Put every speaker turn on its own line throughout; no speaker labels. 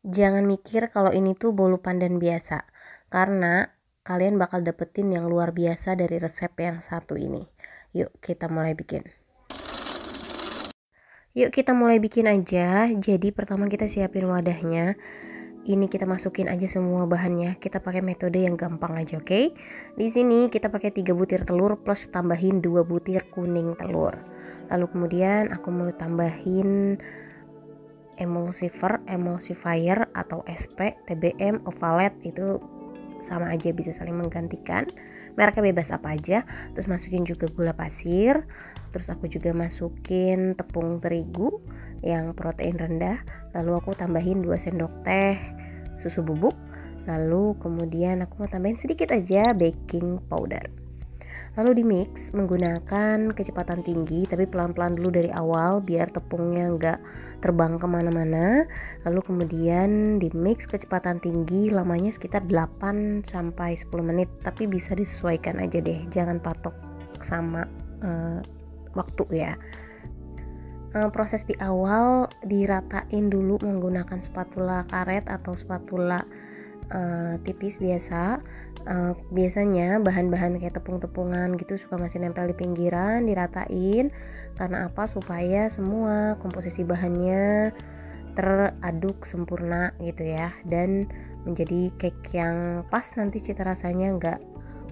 Jangan mikir kalau ini tuh bolu pandan biasa, karena kalian bakal dapetin yang luar biasa dari resep yang satu ini. Yuk kita mulai bikin. aja. Jadi pertama kita siapin wadahnya. Ini kita masukin aja semua bahannya. Kita pakai metode yang gampang aja, oke? Di sini kita pakai 3 butir telur plus tambahin 2 butir kuning telur. Lalu kemudian aku mau tambahin emulsifier atau SP, TBM, Ovalet, itu sama aja, bisa saling menggantikan, mereknya bebas apa aja. Terus masukin juga gula pasir, terus aku juga masukin tepung terigu yang protein rendah, lalu aku tambahin 2 sendok teh susu bubuk, lalu kemudian aku mau tambahin sedikit aja baking powder. Lalu di mix menggunakan kecepatan tinggi, tapi pelan-pelan dulu dari awal biar tepungnya nggak terbang kemana-mana. Lalu kemudian di mix kecepatan tinggi, lamanya sekitar 8 sampai 10 menit, tapi bisa disesuaikan aja deh, jangan patok sama waktu ya. Proses di awal diratain dulu menggunakan spatula karet atau spatula tipis biasa. Biasanya bahan-bahan kayak tepung-tepungan gitu suka masih nempel di pinggiran, diratain. Karena apa? Supaya semua komposisi bahannya teraduk sempurna gitu ya, dan menjadi cake yang pas, nanti cita rasanya nggak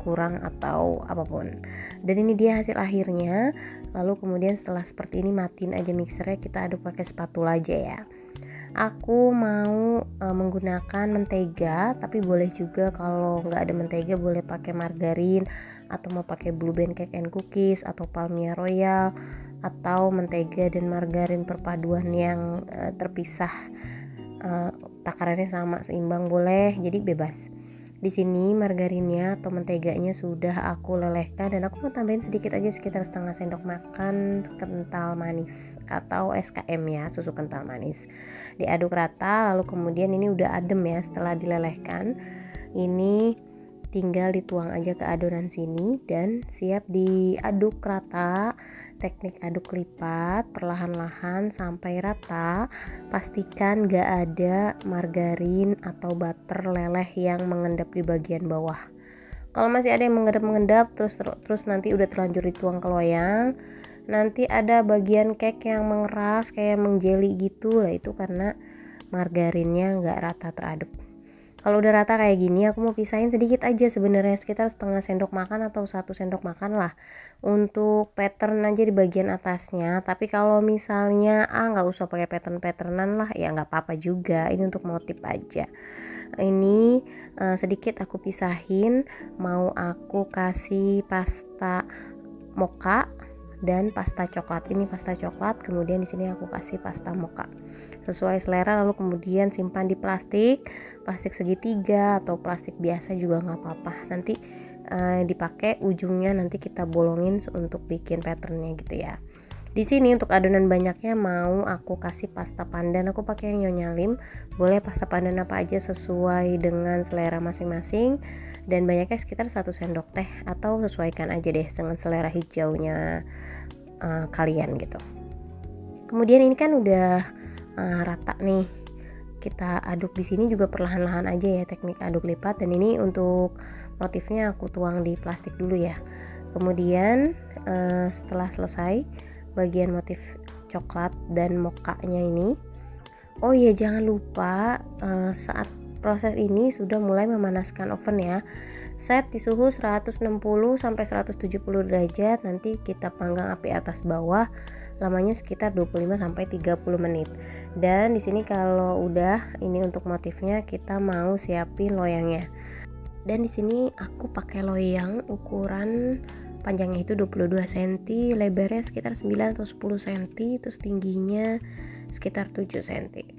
kurang atau apapun. Dan ini dia hasil akhirnya. Lalu kemudian setelah seperti ini matiin aja mixernya, kita aduk pakai spatula aja ya. Aku mau menggunakan mentega, tapi boleh juga kalau nggak ada mentega boleh pakai margarin, atau mau pakai Blue Band Cake and Cookies atau Palmia Royal, atau mentega dan margarin perpaduan yang terpisah, takarannya sama seimbang boleh, jadi bebas. Di sini margarinnya atau menteganya sudah aku lelehkan, dan aku mau tambahin sedikit aja, sekitar setengah sendok makan kental manis atau SKM ya, susu kental manis. Diaduk rata, lalu kemudian ini udah adem ya setelah dilelehkan. Ini tinggal dituang aja ke adonan sini dan siap diaduk rata. Teknik aduk lipat perlahan-lahan sampai rata. Pastikan gak ada margarin atau butter leleh yang mengendap di bagian bawah. Kalau masih ada yang mengendap terus nanti udah terlanjur dituang ke loyang, nanti ada bagian cake yang mengeras kayak menjeli gitu lah, itu karena margarinnya gak rata teraduk. Kalau udah rata kayak gini, aku mau pisahin sedikit aja, sebenarnya sekitar setengah sendok makan atau 1 sendok makan lah, untuk pattern aja di bagian atasnya. Tapi kalau misalnya nggak usah pakai patternan lah ya, nggak apa-apa juga, ini untuk motif aja. Ini sedikit aku pisahin, mau aku kasih pasta mocha dan pasta coklat. Ini pasta coklat, kemudian di sini aku kasih pasta mocha sesuai selera. Lalu kemudian simpan di plastik segitiga atau plastik biasa juga nggak apa-apa, nanti dipakai ujungnya, nanti kita bolongin untuk bikin patternnya gitu ya. Di sini untuk adonan banyaknya mau aku kasih pasta pandan, aku pakai yang Nyonya Lim, boleh pasta pandan apa aja sesuai dengan selera masing-masing, dan banyaknya sekitar 1 sendok teh, atau sesuaikan aja deh dengan selera hijaunya kalian gitu. Kemudian ini kan udah rata nih, kita aduk di sini juga perlahan-lahan aja ya, teknik aduk lipat. Dan ini untuk motifnya aku tuang di plastik dulu ya. Kemudian setelah selesai bagian motif coklat dan mokanya ini, oh iya jangan lupa saat proses ini sudah mulai memanaskan oven ya. Set di suhu 160 sampai 170 derajat, nanti kita panggang api atas bawah, lamanya sekitar 25 sampai 30 menit. Dan di sini kalau udah, ini untuk motifnya kita mau siapin loyangnya. Dan di sini aku pakai loyang ukuran panjangnya itu 22 cm, lebarnya sekitar 9 atau 10 cm, terus tingginya sekitar 7 cm.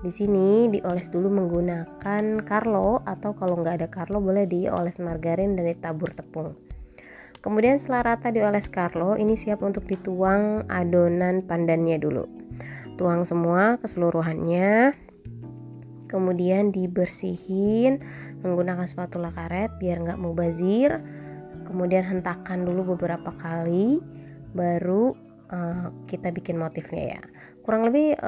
Di sini dioles dulu menggunakan Carlo, atau kalau nggak ada Carlo boleh dioles margarin dan ditabur tepung. Kemudian setelah rata dioles Carlo, ini siap untuk dituang adonan pandannya dulu. Tuang semua keseluruhannya. Kemudian dibersihin menggunakan spatula karet biar nggak mubazir. Kemudian hentakan dulu beberapa kali, baru kita bikin motifnya ya. kurang lebih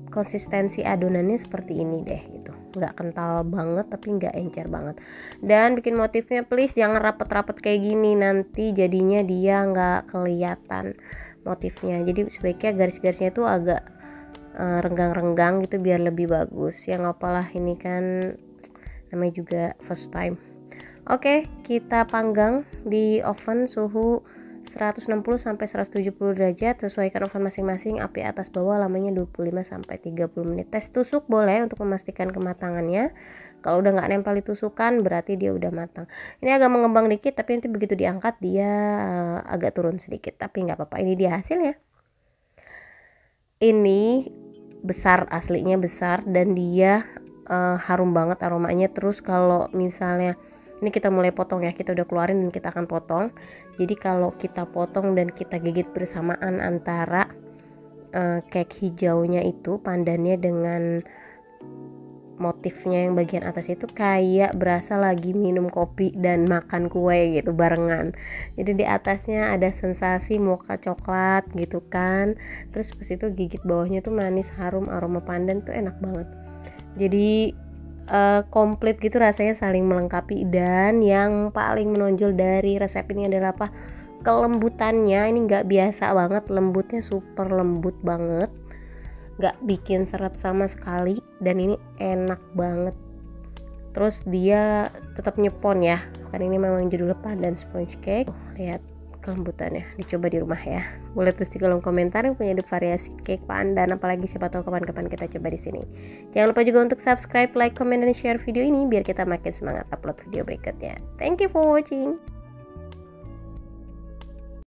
konsistensi adonannya seperti ini deh gitu, nggak kental banget tapi nggak encer banget. Dan bikin motifnya please jangan rapet-rapet kayak gini, nanti jadinya dia nggak kelihatan motifnya. Jadi sebaiknya garis-garisnya tuh agak renggang-renggang gitu biar lebih bagus. Ya nggak apalah, ini kan namanya juga first time. Oke, kita panggang di oven suhu 160 sampai 170 derajat, sesuaikan oven masing-masing, api atas bawah, lamanya 25 sampai 30 menit. Tes tusuk boleh untuk memastikan kematangannya. Kalau udah nggak nempel di tusukan berarti dia udah matang. Ini agak mengembang dikit tapi nanti begitu diangkat dia agak turun sedikit, tapi nggak apa-apa. Ini dia hasilnya. Ini besar, aslinya besar, dan dia harum banget aromanya. Terus kalau misalnya ini kita mulai potong ya, kita udah keluarin dan kita akan potong. Jadi kalau kita potong dan kita gigit bersamaan antara cake hijaunya itu, pandannya dengan motifnya yang bagian atas itu, kayak berasa lagi minum kopi dan makan kue gitu barengan. Jadi di atasnya ada sensasi mocha coklat gitu kan, terus pas itu gigit bawahnya tuh manis, harum, aroma pandan tuh enak banget. Jadi komplit gitu rasanya, saling melengkapi. Dan yang paling menonjol dari resep ini adalah apa? Kelembutannya. Ini nggak biasa banget, lembutnya super lembut banget, nggak bikin seret sama sekali, dan ini enak banget. Terus dia tetap nyepon ya, kan ini memang judulnya pandan sponge cake. Lihat kelembutannya, dicoba di rumah ya. Boleh tulis di kolom komentar yang punya variasi cake pandan, apalagi siapa tahu kapan-kapan kita coba di sini. Jangan lupa juga untuk subscribe, like, comment, dan share video ini biar kita makin semangat upload video berikutnya. Thank you for watching.